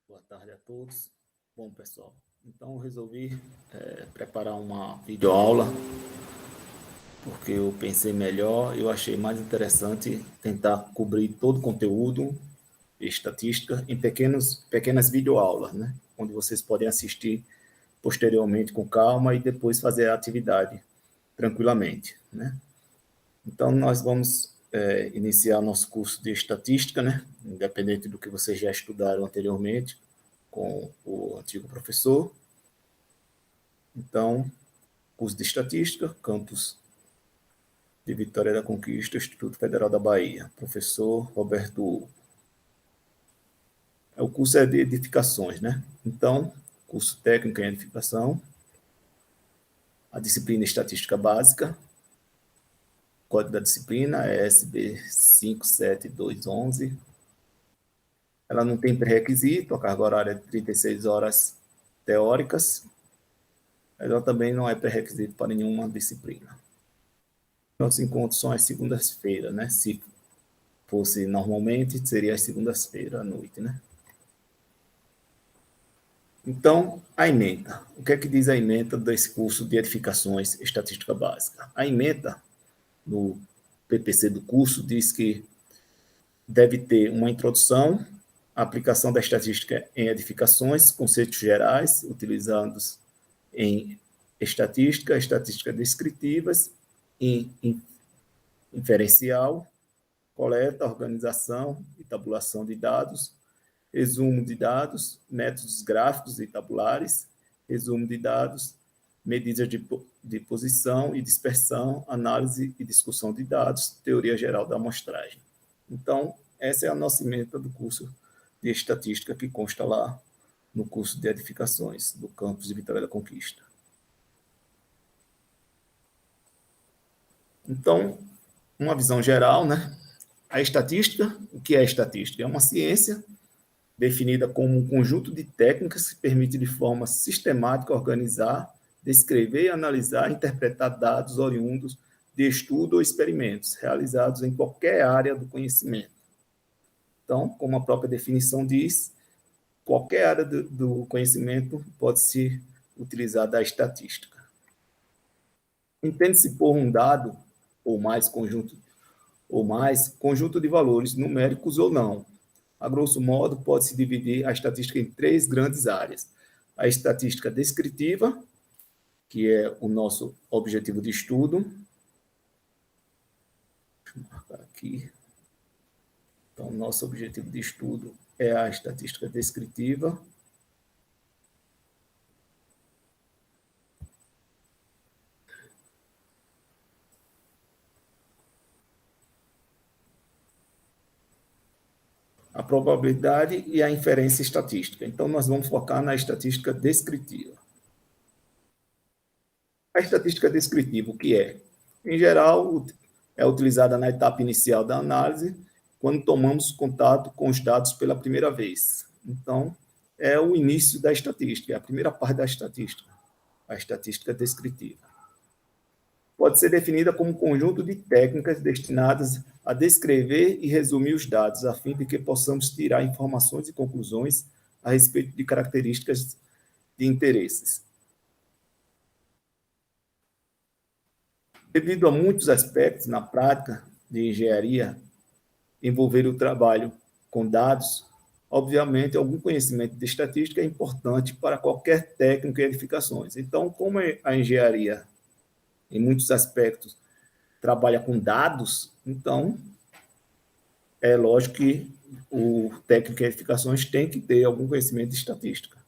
Boa tarde a todos. Bom, pessoal, então eu resolvi preparar uma videoaula porque eu pensei melhor, eu achei mais interessante tentar cobrir todo o conteúdo de estatística em pequenas videoaulas, né? Onde vocês podem assistir posteriormente com calma e depois fazer a atividade tranquilamente, né? Então, nós vamos iniciar nosso curso de estatística, né? Independente do que vocês já estudaram anteriormente, com o antigo professor. Então, curso de estatística, campus de Vitória da Conquista, Instituto Federal da Bahia. Professor Roberto Hugo. O curso é de edificações, né? Então, curso técnico em edificação, a disciplina estatística básica, código da disciplina é SB 57211. Ela não tem pré-requisito, a carga horária é de 36 horas teóricas. Ela também não é pré-requisito para nenhuma disciplina. Nossos encontros são às segundas-feiras, né? Se fosse normalmente, seria às segundas-feiras à noite, né? Então, a ementa. O que é que diz a ementa desse curso de edificações estatística básica? A ementa, no PPC do curso, diz que deve ter uma introdução, a aplicação da estatística em edificações, conceitos gerais, utilizados em estatística descritivas, em inferencial, coleta, organização e tabulação de dados, resumo de dados, métodos gráficos e tabulares, resumo de dados, medidas de posição e dispersão, análise e discussão de dados, teoria geral da amostragem. Então, essa é a nossa ementa do curso de estatística que consta lá no curso de edificações do campus de Vitória da Conquista. Então, uma visão geral, né? A estatística, o que é estatística? É uma ciência definida como um conjunto de técnicas que permite de forma sistemática organizar, descrever, analisar e interpretar dados oriundos de estudo ou experimentos realizados em qualquer área do conhecimento. Então, como a própria definição diz, qualquer área do conhecimento pode ser utilizada a estatística. Entende-se por um dado ou mais conjunto de valores numéricos ou não. A grosso modo, pode-se dividir a estatística em três grandes áreas. A estatística descritiva, que é o nosso objetivo de estudo. Deixa eu marcar aqui. Então, nosso objetivo de estudo é a estatística descritiva. A probabilidade e a inferência estatística. Então, nós vamos focar na estatística descritiva. A estatística descritiva, o que é? Em geral, é utilizada na etapa inicial da análise, quando tomamos contato com os dados pela primeira vez. Então, é o início da estatística, é a primeira parte da estatística, a estatística descritiva. Pode ser definida como um conjunto de técnicas destinadas a descrever e resumir os dados, a fim de que possamos tirar informações e conclusões a respeito de características de interesses. Devido a muitos aspectos na prática de engenharia envolver o trabalho com dados, obviamente, algum conhecimento de estatística é importante para qualquer técnico em edificações. Então, como a engenharia, em muitos aspectos, trabalha com dados, então, é lógico que o técnico em edificações tem que ter algum conhecimento de estatística.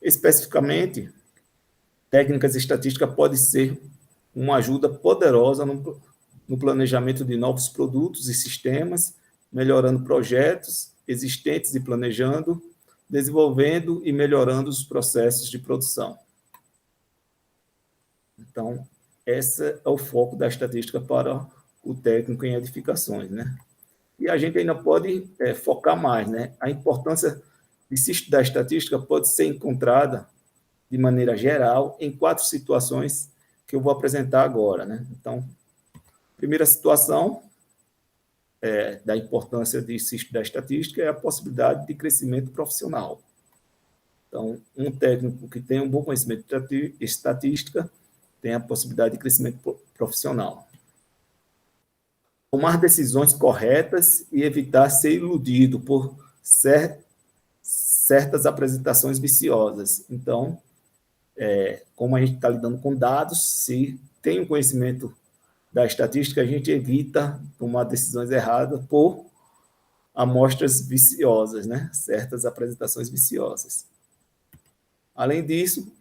Especificamente, técnicas estatísticas podem ser uma ajuda poderosa no planejamento de novos produtos e sistemas, melhorando projetos existentes e planejando, desenvolvendo e melhorando os processos de produção. Então, esse é o foco da estatística para o técnico em edificações, né? E a gente ainda pode focar mais, né? A importância de se estudar estatística pode ser encontrada de maneira geral em 4 situações que eu vou apresentar agora, né? Então, primeira situação da importância de se estudar estatística é a possibilidade de crescimento profissional. Então, um técnico que tem um bom conhecimento de estatística tem a possibilidade de crescimento profissional. Tomar decisões corretas e evitar ser iludido por certas apresentações viciosas. Então, como a gente está lidando com dados, se tem um conhecimento da estatística, a gente evita tomar decisões erradas por amostras viciosas, né? Certas apresentações viciosas. Além disso,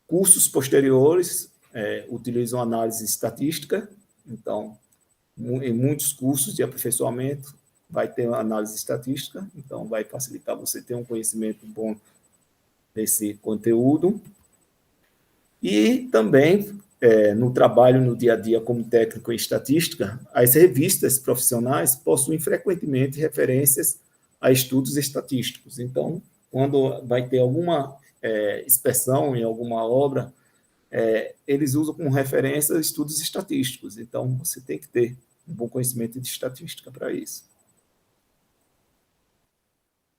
cursos posteriores utilizam análise estatística, então, em muitos cursos de aperfeiçoamento, vai ter uma análise estatística, então vai facilitar você ter um conhecimento bom desse conteúdo. E também, no trabalho no dia a dia como técnico em estatística, as revistas profissionais possuem frequentemente referências a estudos estatísticos. Então, quando vai ter alguma inspeção em alguma obra, eles usam como referência estudos estatísticos. Então, você tem que ter um bom conhecimento de estatística para isso.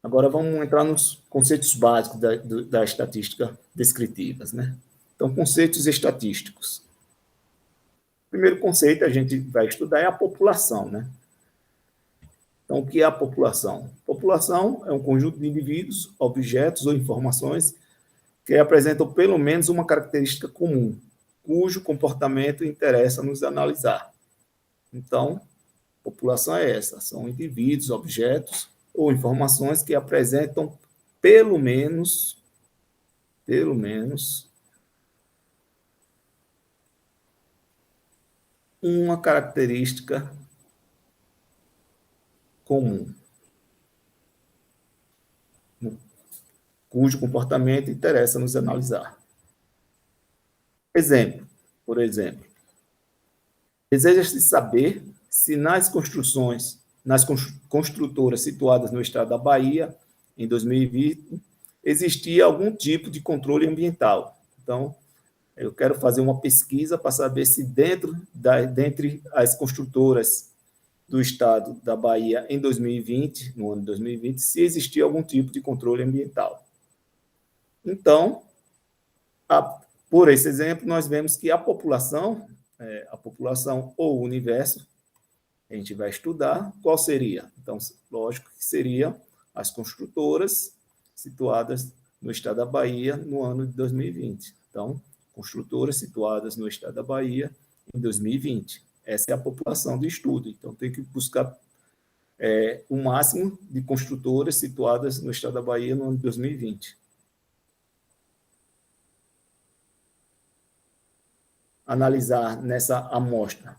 Agora, vamos entrar nos conceitos básicos da estatística descritivas, né? Então, conceitos estatísticos. O primeiro conceito que a gente vai estudar é a população, né? Então, o que é a população? População é um conjunto de indivíduos, objetos ou informações que apresentam pelo menos uma característica comum, cujo comportamento interessa nos analisar. Então, população é essa, são indivíduos, objetos ou informações que apresentam pelo menos uma característica comum, cujo comportamento interessa nos analisar. Por exemplo, deseja-se saber se nas construtoras situadas no estado da Bahia, em 2020, existia algum tipo de controle ambiental. Então, eu quero fazer uma pesquisa para saber se dentre as construtoras do estado da Bahia em 2020, no ano de 2020, se existia algum tipo de controle ambiental. Então, por esse exemplo, nós vemos que a população ou o universo, a gente vai estudar qual seria. Então, lógico que seriam as construtoras situadas no estado da Bahia no ano de 2020. Então, construtoras situadas no estado da Bahia em 2020. Essa é a população de estudo. Então, tem que buscar o máximo de construtoras situadas no estado da Bahia no ano de 2020. Analisar nessa amostra.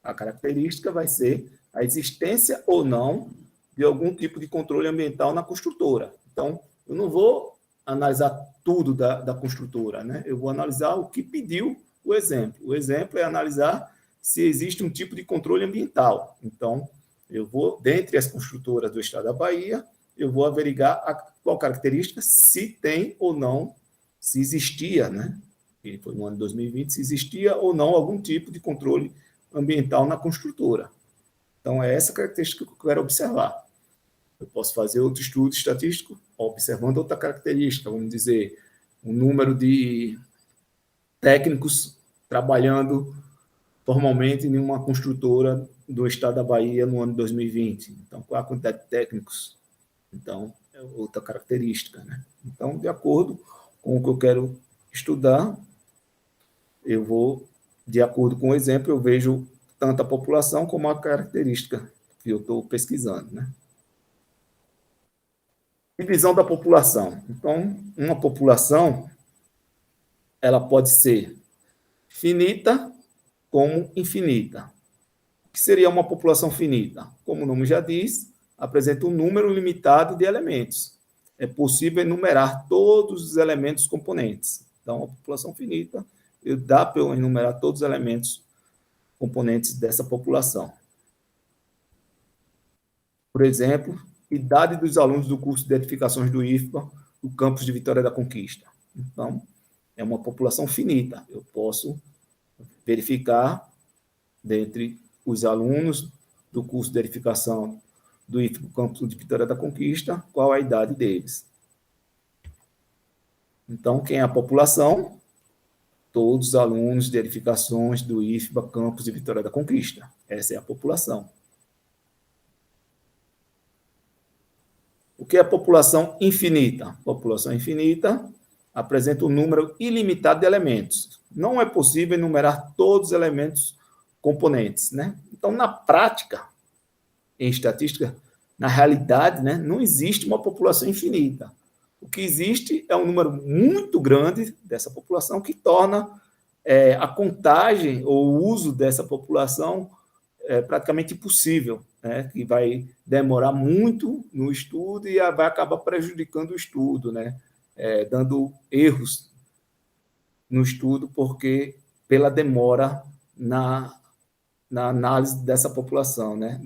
A característica vai ser a existência ou não de algum tipo de controle ambiental na construtora. Então, eu não vou analisar tudo da construtora, né? Eu vou analisar o que pediu o exemplo. O exemplo é analisar se existe um tipo de controle ambiental. Então, eu vou, dentre as construtoras do estado da Bahia, eu vou averiguar qual característica, se tem ou não, se existia, né? Que foi no ano de 2020, se existia ou não algum tipo de controle ambiental na construtora. Então, é essa característica que eu quero observar. Eu posso fazer outro estudo estatístico observando outra característica, vamos dizer, o número de técnicos trabalhando formalmente em uma construtora do estado da Bahia no ano de 2020. Então, qual a quantidade de técnicos? Então, é outra característica, né? Então, de acordo com o que eu quero estudar, eu vou, de acordo com o exemplo, eu vejo tanto a população como a característica que eu estou pesquisando, né? Divisão da população. Então, uma população, ela pode ser finita como infinita. O que seria uma população finita? Como o nome já diz, apresenta um número limitado de elementos. É possível enumerar todos os elementos componentes. Então, a população finita, dá para eu enumerar todos os elementos componentes dessa população. Por exemplo, idade dos alunos do curso de edificações do IFBA, do campus de Vitória da Conquista. Então, é uma população finita. Eu posso verificar, dentre os alunos do curso de edificação do IFBA Campus de Vitória da Conquista, qual a idade deles. Então, quem é a população? Todos os alunos de edificações do IFBA Campus de Vitória da Conquista. Essa é a população. O que é a população infinita? População infinita apresenta um número ilimitado de elementos. Não é possível enumerar todos os elementos componentes, né? Então, na prática, em estatística, na realidade, né, não existe uma população infinita. O que existe é um número muito grande dessa população que torna a contagem ou o uso dessa população praticamente impossível, né? Que vai demorar muito no estudo e vai acabar prejudicando o estudo, né? Dando erros no estudo, porque pela demora na análise dessa população, né?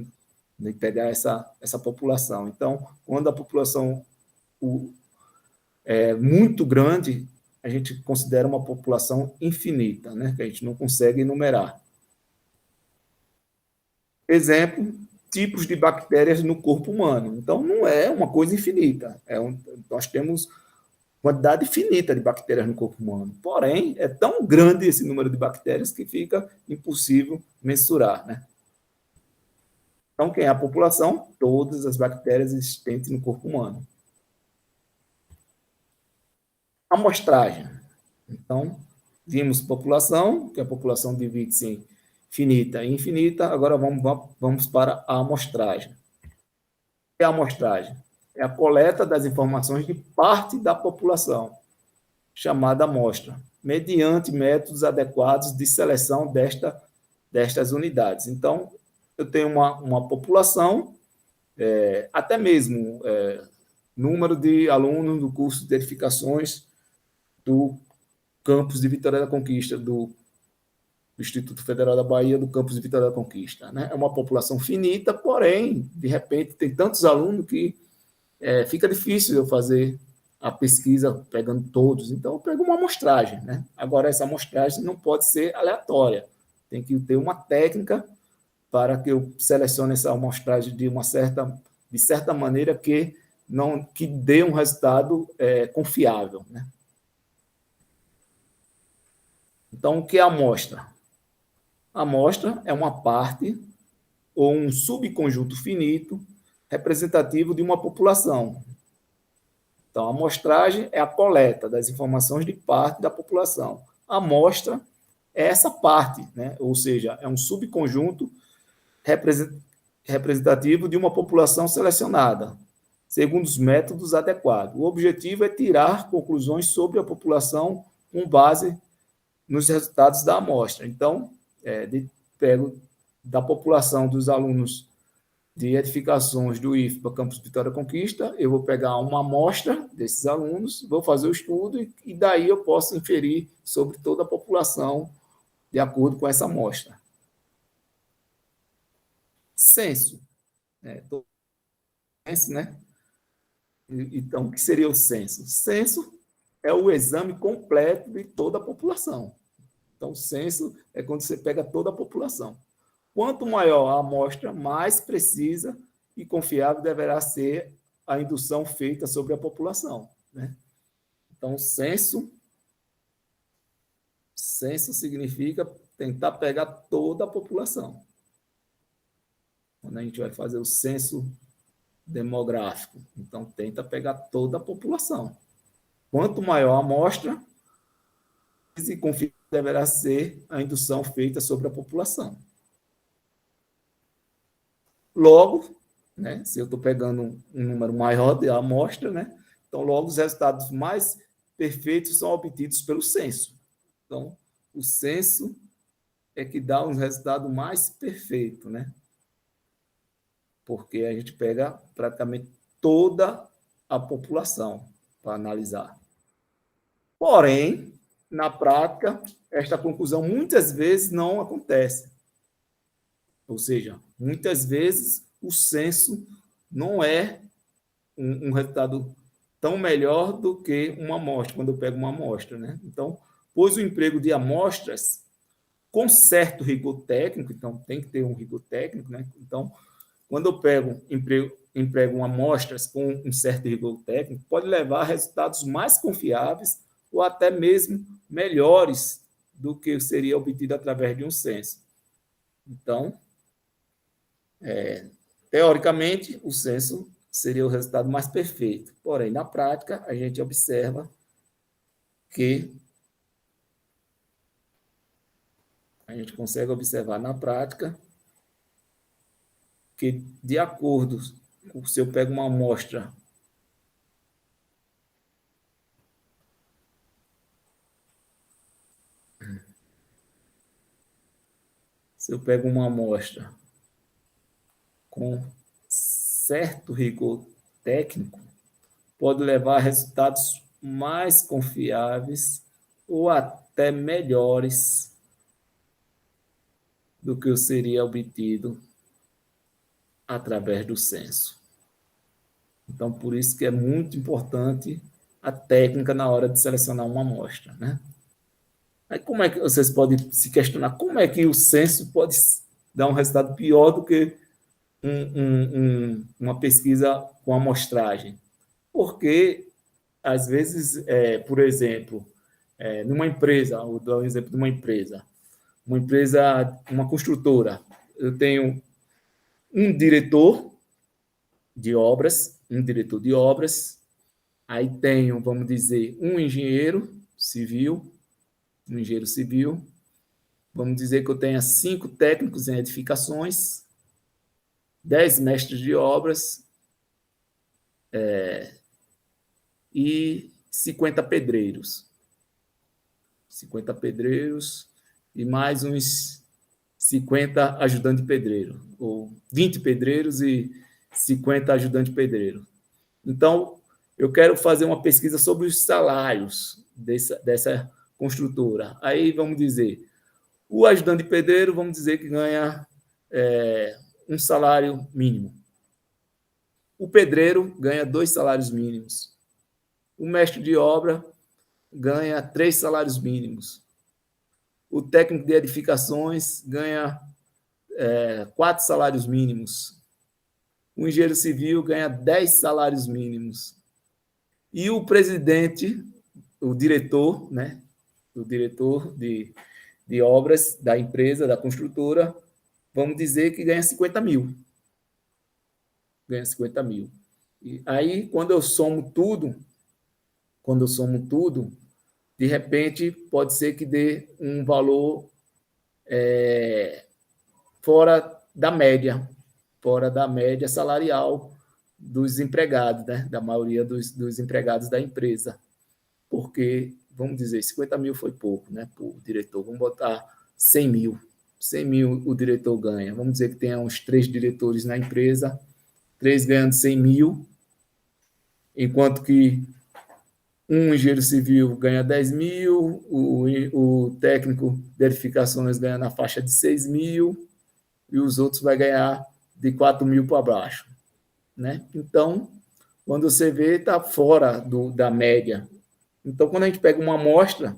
De pegar essa população. Então, quando a população é muito grande, a gente considera uma população infinita, né? Que a gente não consegue enumerar. Exemplo, tipos de bactérias no corpo humano. Então, não é uma coisa infinita. Nós temos quantidade finita de bactérias no corpo humano. Porém, é tão grande esse número de bactérias que fica impossível mensurar, né? Então, quem é a população? Todas as bactérias existentes no corpo humano. Amostragem. Então, vimos população, que a população divide-se em finita e infinita. Agora vamos para a amostragem. O que é a amostragem? É a coleta das informações de parte da população, chamada amostra, mediante métodos adequados de seleção destas unidades. Então, eu tenho uma população, até mesmo número de alunos do curso de edificações do campus de Vitória da Conquista, do Instituto Federal da Bahia, do campus de Vitória da Conquista, né? É uma população finita, porém, de repente, tem tantos alunos que fica difícil eu fazer a pesquisa pegando todos. Então, eu pego uma amostragem, né? Agora, essa amostragem não pode ser aleatória. Tem que ter uma técnica para que eu selecione essa amostragem de certa maneira que dê um resultado confiável, né? Então, o que é a amostra? A amostra é uma parte ou um subconjunto finito representativo de uma população. Então, a amostragem é a coleta das informações de parte da população. A amostra é essa parte, né? Ou seja, é um subconjunto representativo de uma população selecionada, segundo os métodos adequados. O objetivo é tirar conclusões sobre a população com base nos resultados da amostra. Então, pego da população dos alunos de edificações do IFBA Campus Vitória Conquista, eu vou pegar uma amostra desses alunos, vou fazer o estudo e daí eu posso inferir sobre toda a população de acordo com essa amostra. Censo. Né? Então, o que seria o censo? Censo é o exame completo de toda a população. Então, o censo é quando você pega toda a população. Quanto maior a amostra, mais precisa e confiável deverá ser a indução feita sobre a população, né? Então, censo significa tentar pegar toda a população. Quando a gente vai fazer o censo demográfico, então tenta pegar toda a população. Quanto maior a amostra, e confiável deverá ser a indução feita sobre a população. Logo, né, se eu estou pegando um número maior de amostra, né, então logo os resultados mais perfeitos são obtidos pelo censo. Então, o censo é que dá um resultado mais perfeito, né? Porque a gente pega praticamente toda a população para analisar. Porém, na prática, esta conclusão muitas vezes não acontece. Ou seja, muitas vezes o censo não é um resultado tão melhor do que uma amostra, quando eu pego uma amostra, né? Então, pois o emprego de amostras com certo rigor técnico, então tem que ter um rigor técnico, né? Então, quando eu emprego uma amostra com um certo rigor técnico, pode levar a resultados mais confiáveis ou até mesmo melhores do que seria obtido através de um censo. Então, teoricamente, o censo seria o resultado mais perfeito. Porém, na prática, a gente observa que a gente consegue observar na prática que, de acordo, se eu pego uma amostra, com certo rigor técnico, pode levar a resultados mais confiáveis ou até melhores do que seria obtido através do censo. Então, por isso que é muito importante a técnica na hora de selecionar uma amostra, né? Aí como é que vocês podem se questionar como é que o censo pode dar um resultado pior do que uma pesquisa com amostragem? Porque, às vezes, por exemplo, numa empresa, vou dar um exemplo de uma empresa, uma construtora, eu tenho um diretor de obras, aí tenho, vamos dizer, um engenheiro civil, vamos dizer que eu tenha 5 técnicos em edificações, 10 mestres de obras e 50 pedreiros. 50 pedreiros e mais uns 50 ajudantes de pedreiro, ou 20 pedreiros e 50 ajudantes de pedreiro. Então, eu quero fazer uma pesquisa sobre os salários dessa construtora. Aí vamos dizer, o ajudante de pedreiro, vamos dizer que ganha um salário mínimo. O pedreiro ganha 2 salários mínimos. O mestre de obra ganha 3 salários mínimos. O técnico de edificações ganha 4 salários mínimos. O engenheiro civil ganha 10 salários mínimos. E o presidente, o diretor, né? O diretor de obras da empresa, da construtora, vamos dizer que ganha 50 mil. Ganha 50 mil. E aí, quando eu somo tudo, de repente, pode ser que dê um valor fora da média salarial dos empregados, né? Da maioria dos empregados da empresa. Porque, vamos dizer, 50 mil foi pouco, né? Para o diretor, vamos botar 100 mil. 100 mil o diretor ganha. Vamos dizer que tenha uns 3 diretores na empresa, 3 ganhando 100 mil, enquanto que um engenheiro civil ganha 10 mil, o técnico de edificações ganha na faixa de 6 mil, e os outros vai ganhar de 4 mil para baixo. Né? Então, quando você vê, está fora da média. Então, quando a gente pega uma amostra,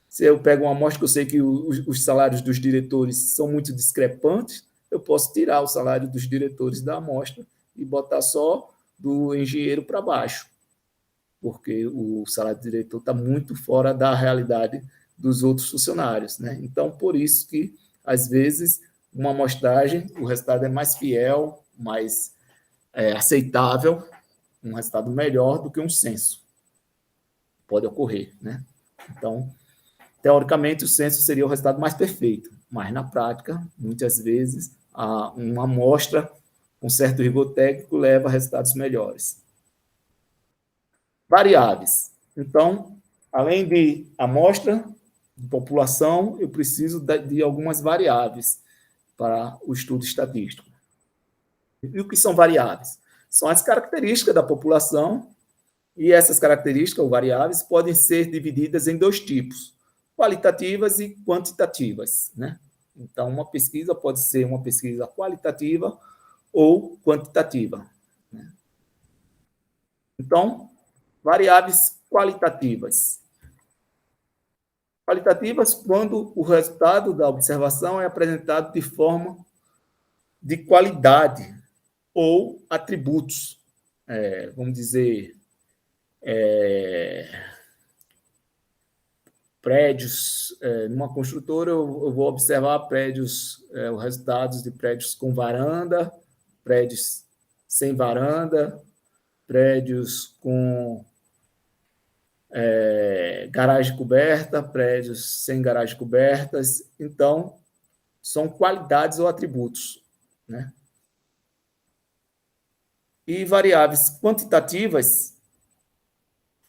se eu pego uma amostra que eu sei que os salários dos diretores são muito discrepantes, eu posso tirar o salário dos diretores da amostra e botar só do engenheiro para baixo, porque o salário do diretor está muito fora da realidade dos outros funcionários. Né? Então, por isso que, às vezes, uma amostragem, o resultado é mais fiel, mais aceitável, um resultado melhor do que um censo. Pode ocorrer. Né? Então, teoricamente, o censo seria o resultado mais perfeito, mas, na prática, muitas vezes, uma amostra com certo rigor técnico leva a resultados melhores. Variáveis. Então, além de amostra de população, eu preciso de algumas variáveis para o estudo estatístico. E o que são variáveis? São as características da população, e essas características, ou variáveis, podem ser divididas em 2 tipos, qualitativas e quantitativas. Né? Então, uma pesquisa pode ser uma pesquisa qualitativa ou quantitativa. Né? Então, variáveis qualitativas. Qualitativas, quando o resultado da observação é apresentado de forma de qualidade ou atributos. Vamos dizer, prédios, numa construtora eu vou observar prédios, os resultados de prédios com varanda, prédios sem varanda, prédios com garagem coberta, prédios sem garagem cobertas. Então, são qualidades ou atributos, né? E variáveis quantitativas,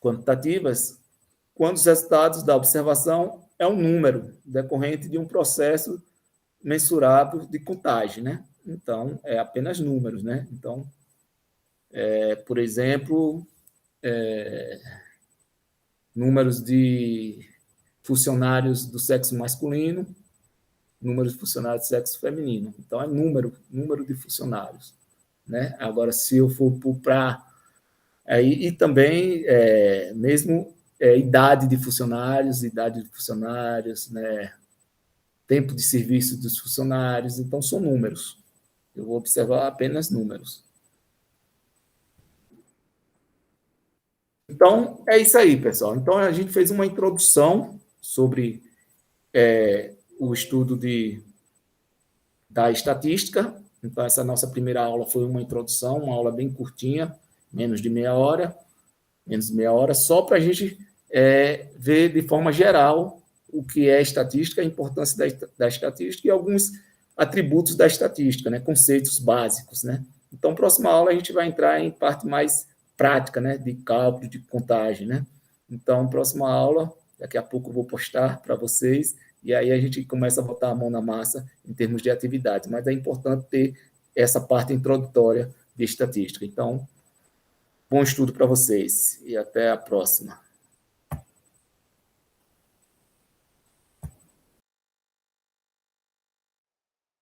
quando os resultados da observação é um número decorrente de um processo mensurável de contagem, né? Então, é apenas números, né? Então, por exemplo, números de funcionários do sexo masculino, números de funcionários do sexo feminino. Então, é número de funcionários, né? Agora, se eu for para... E também, mesmo idade de funcionários, né? Tempo de serviço dos funcionários. Então, são números. Eu vou observar apenas números. Então, é isso aí, pessoal. Então, a gente fez uma introdução sobre o estudo da estatística. Então, essa nossa primeira aula foi uma introdução, uma aula bem curtinha, menos de meia hora, só para a gente ver de forma geral o que é estatística, a importância da estatística e alguns atributos da estatística, né? Conceitos básicos, né? Então, próxima aula a gente vai entrar em parte mais prática, né? De cálculo, de contagem, né? Então, próxima aula, daqui a pouco eu vou postar para vocês, e aí a gente começa a botar a mão na massa em termos de atividade, mas é importante ter essa parte introdutória de estatística. Então, bom estudo para vocês e até a próxima.